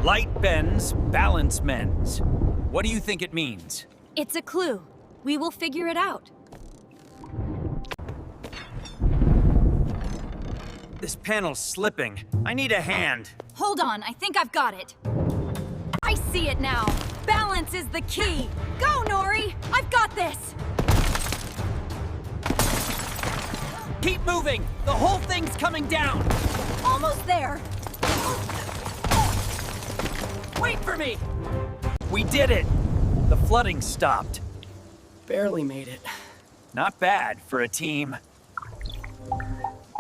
Light bends, balance mends. What do you think it means? It's a clue. We will figure it out. This panel's slipping. I need a hand. Hold on, I think I've got it. I see it now. Balance is the key. Go, Nori! I've got this! Keep moving! The whole thing's coming down! Almost there. Wait for me! We did it! The flooding stopped. Barely made it. Not bad for a team.